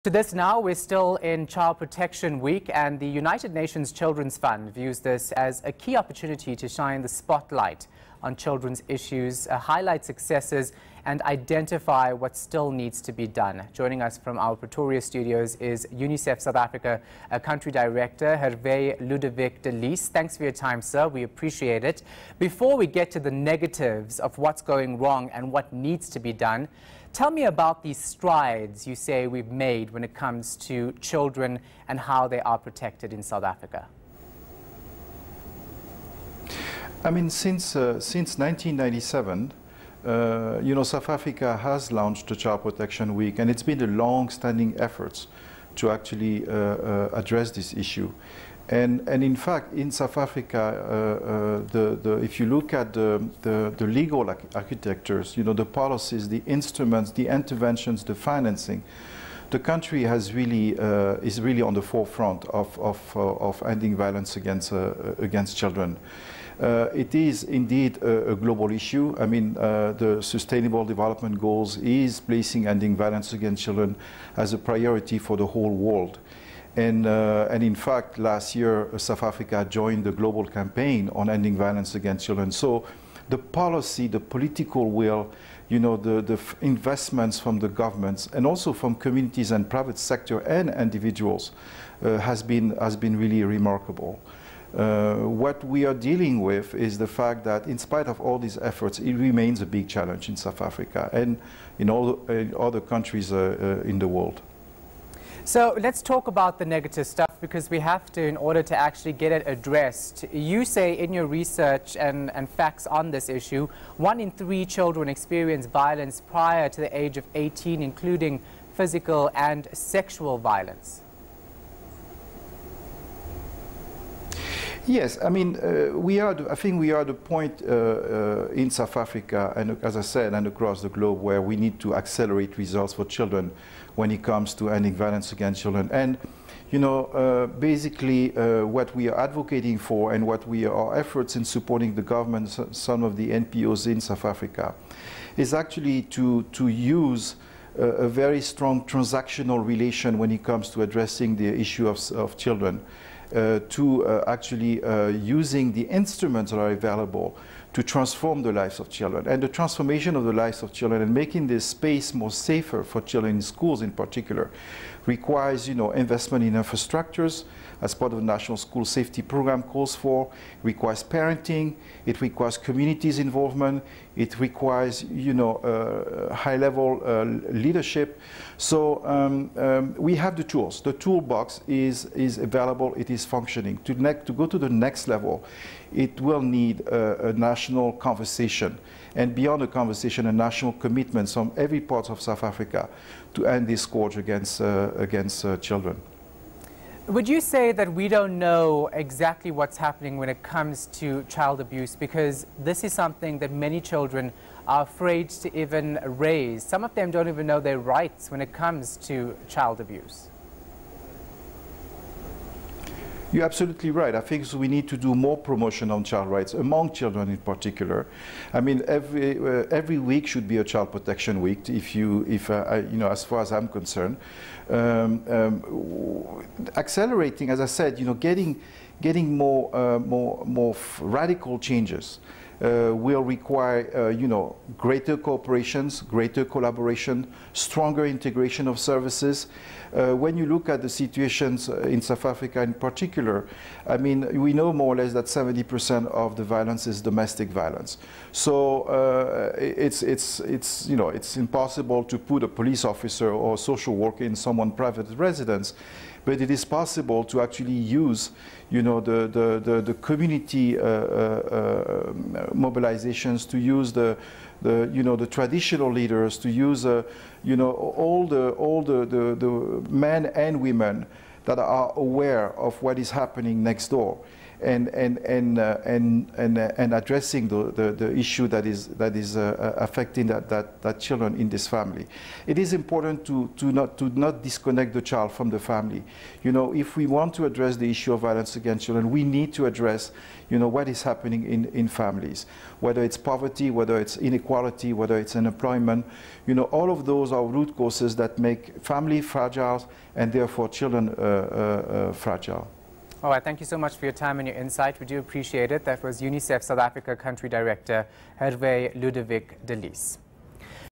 To this now, we're still in Child Protection Week, and the United Nations Children's Fund views this as a key opportunity to shine the spotlight on children's issues, highlight successes and identify what still needs to be done. Joining us from our Pretoria studios is Unicef South Africa Country Director Herve Ludovic. Thanks for your time, sir. We appreciate it. Before we get to the negatives of what's going wrong and what needs to be done, tell me about these strides you say we've made when it comes to children and how they are protected in South Africa. I mean, since 1997, South Africa has launched the Child Protection Week, and it's been a long-standing effort to actually address this issue. And in fact, in South Africa, if you look at the legal architectures, the policies, the instruments, the interventions, the financing, the country has really is really on the forefront of ending violence against children. It is indeed a global issue. I mean, the Sustainable Development Goals is placing ending violence against children as a priority for the whole world. And in fact, last year, South Africa joined the global campaign on ending violence against children. So the policy, the political will, the investments from the governments and also from communities and private sector and individuals has been really remarkable. What we are dealing with is the fact that in spite of all these efforts, it remains a big challenge in South Africa and in all other countries in the world. So let's talk about the negative stuff, because we have to in order to actually get it addressed. You say in your research and facts on this issue, 1 in 3 children experience violence prior to the age of 18, including physical and sexual violence. Yes, I mean, I think we are at the point in South Africa, and as I said, and across the globe, where we need to accelerate results for children when it comes to ending violence against children. And, basically what we are advocating for and what our efforts in supporting the government, some of the NPOs in South Africa, is actually to use a very strong transactional relation when it comes to addressing the issue of children. Actually using the instruments that are available to transform the lives of children. And the transformation of the lives of children and making this space more safer for children in schools in particular requires, investment in infrastructures, as part of the National School Safety Program calls for. It requires parenting, it requires communities involvement, it requires, high-level leadership. So we have the tools. The toolbox is available, it is functioning. To go to the next level, it will need a national conversation, and beyond the conversation, a national commitment from every part of South Africa to end this scourge against children. Would you say that we don't know exactly what's happening when it comes to child abuse, because this is something that many children are afraid to even raise? Some of them don't even know their rights when it comes to child abuse. You're absolutely right. I think we need to do more promotion on child rights among children in particular. I mean, every week should be a Child Protection Week, as far as I'm concerned. Accelerating, as I said, getting more radical changes will require, greater cooperations, greater collaboration, stronger integration of services. When you look at the situations in South Africa in particular, I mean, we know more or less that 70% of the violence is domestic violence. So it's impossible to put a police officer or a social worker in someone's private residence, but it is possible to actually use, the community mobilizations, to use the traditional leaders, to use all the men and women that are aware of what is happening next door. and addressing the issue that is affecting that children in this family. It is important to not disconnect the child from the family. You know, if we want to address the issue of violence against children, we need to address, you know, what is happening in families, whether it's poverty, whether it's inequality, whether it's unemployment. You know, all of those are root causes that make family fragile and therefore children fragile. All right, thank you so much for your time and your insight. We do appreciate it. That was UNICEF South Africa Country Director Herve Ludovic.